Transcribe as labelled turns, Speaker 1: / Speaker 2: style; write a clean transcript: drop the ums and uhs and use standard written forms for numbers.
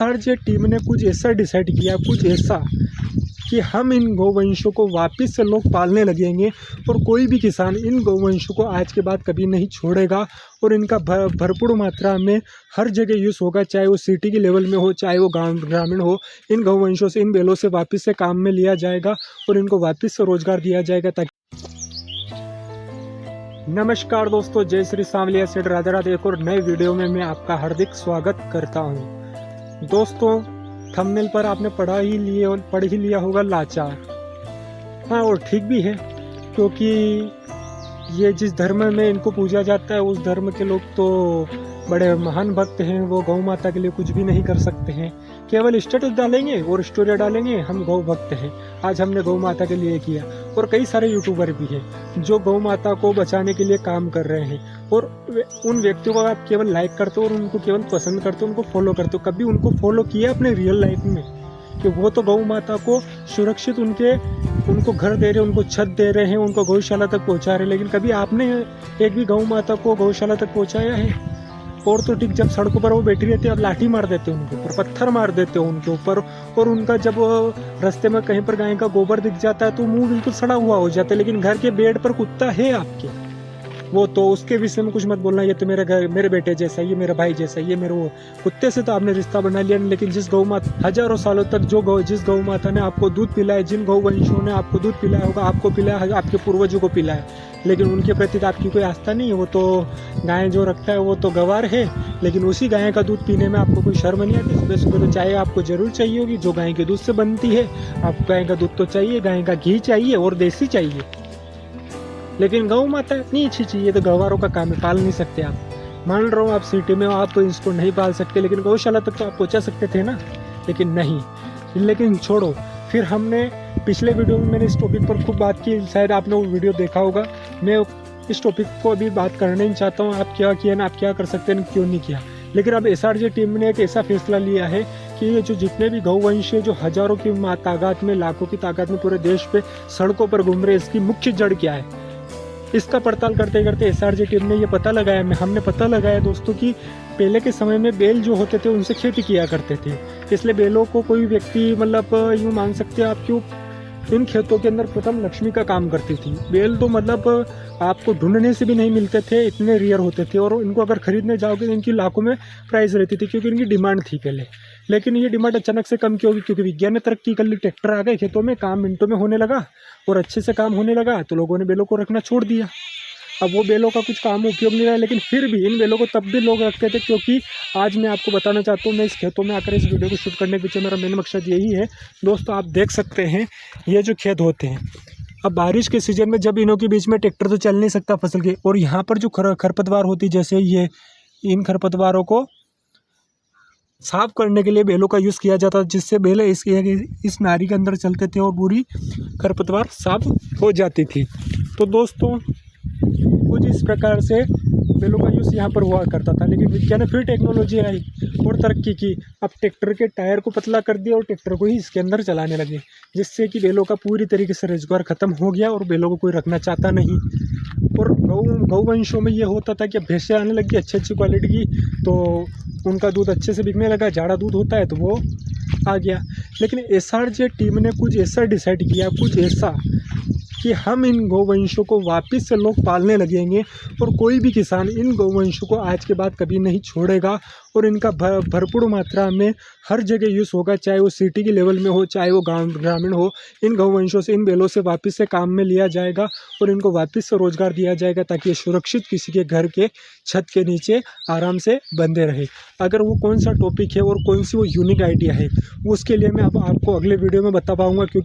Speaker 1: SRJ team ने कुछ ऐसा डिसाइड किया, कुछ ऐसा कि हम इन गौवंशों को वापस से लोग पालने लगेंगे और कोई भी किसान इन गौवंशों को आज के बाद कभी नहीं छोड़ेगा और इनका भरपूर मात्रा में हर जगह यूज़ होगा, चाहे वो सिटी के लेवल में हो, चाहे वो गाँव ग्रामीण हो। इन गौवंशों से, इन बैलों से वापस से काम में लिया जाएगा और इनको वापस से रोजगार दिया जाएगा। ताकि नमस्कार दोस्तों, जय श्री सांवलिया सेठ राधे राधे। एक और नए वीडियो में मैं आपका हार्दिक स्वागत करता हूं। दोस्तों, थंबनेल पर आपने पढ़ ही लिया होगा लाचार। हाँ, और ठीक भी है, क्योंकि ये जिस धर्म में इनको पूजा जाता है उस धर्म के लोग तो बड़े महान भक्त हैं। वो गौ माता के लिए कुछ भी नहीं कर सकते हैं, केवल स्टेटस डालेंगे और स्टोरी डालेंगे, हम गौ भक्त हैं, आज हमने गौ माता के लिए किया। और कई सारे यूट्यूबर भी हैं जो गौ माता को बचाने के लिए काम कर रहे हैं और उन व्यक्तियों को आप केवल लाइक करते हो और उनको केवल पसंद करते हो, उनको फॉलो करते हो। कभी उनको फॉलो किया अपने रियल लाइफ में कि वो तो गौ माता को सुरक्षित उनको घर दे रहे हैं, उनको छत दे रहे हैं, उनको गौशाला तक पहुंचा रहे हैं, लेकिन कभी आपने एक भी गौ माता को गौशाला तक पहुंचाया है? और तो ठीक, जब सड़कों पर वो बैठी रहती है, अब लाठी मार देते हो उनके ऊपर, पत्थर मार देते हो उनके ऊपर। और उनका जब रास्ते में कहीं पर गाय का गोबर दिख जाता है तो मुंह बिल्कुल सड़ा हुआ हो जाता है। लेकिन घर के बेड पर कुत्ता है आपके, वो तो उसके विषय में कुछ मत बोलना, ये तो मेरे बेटे जैसा, ये मेरा भाई जैसा, ये मेरे वो। कुत्ते से तो आपने रिश्ता बना लिया। लेकिन जिस गौ माता हजारों सालों तक जिस गौ माता ने आपको दूध पिलाया, जिन गौ वंशों ने आपको दूध पिलाया होगा, आपको पिलाया, आपके पूर्वजों को पिलाया, लेकिन उनके प्रति तो आपकी कोई आस्था नहीं है। वो तो गाय जो रखता है वो तो गवार है, लेकिन उसी गाय का दूध पीने में आपको कोई शर्म नहीं आती। सुबह सुबह तो चाय आपको जरूर चाहिए होगी, जो गाय के दूध से बनती है। आपको गाय का दूध तो चाहिए, गाय का घी चाहिए और देसी चाहिए। लेकिन गौ माता इतनी अच्छी चीज़ है, तो गवारों का काम है, पाल नहीं सकते आप। मान रहा हूँ आप सिटी में हो, आप तो इसको नहीं पाल सकते, लेकिन गौशाला तक तो आप पहुँचा सकते थे ना, लेकिन नहीं। लेकिन छोड़ो, फिर हमने पिछले वीडियो में मैंने इस टॉपिक पर खूब बात की, शायद आपने वो वीडियो देखा होगा। मैं इस टॉपिक को अभी बात करना नहीं चाहता हूँ, आप क्या किया ना, आप क्या कर सकते हैं, क्यों नहीं किया। लेकिन अब एसआरजे टीम ने एक ऐसा फैसला लिया है कि ये जो जितने भी गौवंश है, जो हजारों की तादाद में, लाखों की तादाद में पूरे देश पे सड़कों पर घूम रहे, इसकी मुख्य जड़ क्या है, इसका पड़ताल करते करते एसआरजे टीम ने ये पता लगाया, हमने पता लगाया दोस्तों कि पहले के समय में बैल जो होते थे उनसे खेती किया करते थे। इसलिए बैलों को कोई व्यक्ति, मतलब यूँ मान सकते हैं आप, क्यों इन खेतों के अंदर प्रथम लक्ष्मी का काम करती थी। बैल तो मतलब आपको ढूंढने से भी नहीं मिलते थे, इतने रेयर होते थे, और इनको अगर खरीदने जाओगे तो इनकी लाखों में प्राइस रहती थी, क्योंकि इनकी डिमांड थी पहले। लेकिन ये डिमांड अचानक से कम क्यों होगी? क्योंकि विज्ञान ने तरक्की कर ली, ट्रैक्टर आ गए खेतों में, काम मिनटों में होने लगा और अच्छे से काम होने लगा, तो लोगों ने बैलों को रखना छोड़ दिया। अब वो बैलों का कुछ काम उपयोग नहीं रहा, लेकिन फिर भी इन बैलों को तब भी लोग रखते थे। क्योंकि आज मैं आपको बताना चाहता हूँ, मैं इस खेतों में आकर इस वीडियो को शूट करने के पीछे मेरा मेन मकसद यही है। दोस्तों, आप देख सकते हैं ये जो खेत होते हैं, अब बारिश के सीजन में जब इनों के बीच में ट्रैक्टर तो चल नहीं सकता फसल के, और यहाँ पर जो खरपतवार होती, जैसे ये, इन खरपतवारों को साफ करने के लिए बैलों का यूज़ किया जाता, जिससे बैल इस नारी के अंदर चलते थे और पूरी खरपतवार साफ हो जाती थी। तो दोस्तों, कुछ इस प्रकार से बैलों का यूज़ यहाँ पर हुआ करता था। लेकिन विज्ञान ने फिर टेक्नोलॉजी आई और तरक्की की, अब ट्रैक्टर के टायर को पतला कर दिया और ट्रैक्टर को ही इसके अंदर चलाने लगे, जिससे कि बैलों का पूरी तरीके से रोजगार खत्म हो गया और बैलों को कोई रखना चाहता नहीं। और गौवंशों में ये होता था कि भैंसें आने लगी अच्छी क्वालिटी की, तो उनका दूध अच्छे से बिकने लगा, ज़्यादा दूध होता है तो वो आ गया। लेकिन एसआरजे टीम ने कुछ ऐसा डिसाइड किया, कुछ ऐसा कि हम इन गौवंशों को वापस से लोग पालने लगेंगे और कोई भी किसान इन गौवंशों को आज के बाद कभी नहीं छोड़ेगा और इनका भरपूर मात्रा में हर जगह यूज़ होगा, चाहे वो सिटी के लेवल में हो, चाहे वो गाँव ग्रामीण हो। इन गौवंशों से, इन बैलों से वापस से काम में लिया जाएगा और इनको वापस से रोजगार दिया जाएगा, ताकि ये सुरक्षित किसी के घर के छत के नीचे आराम से बंधे रहे। अगर वो कौन सा टॉपिक है और कौन सी वो यूनिक आइडिया है, उसके लिए मैं अब आपको अगले वीडियो में बता पाऊँगा, क्योंकि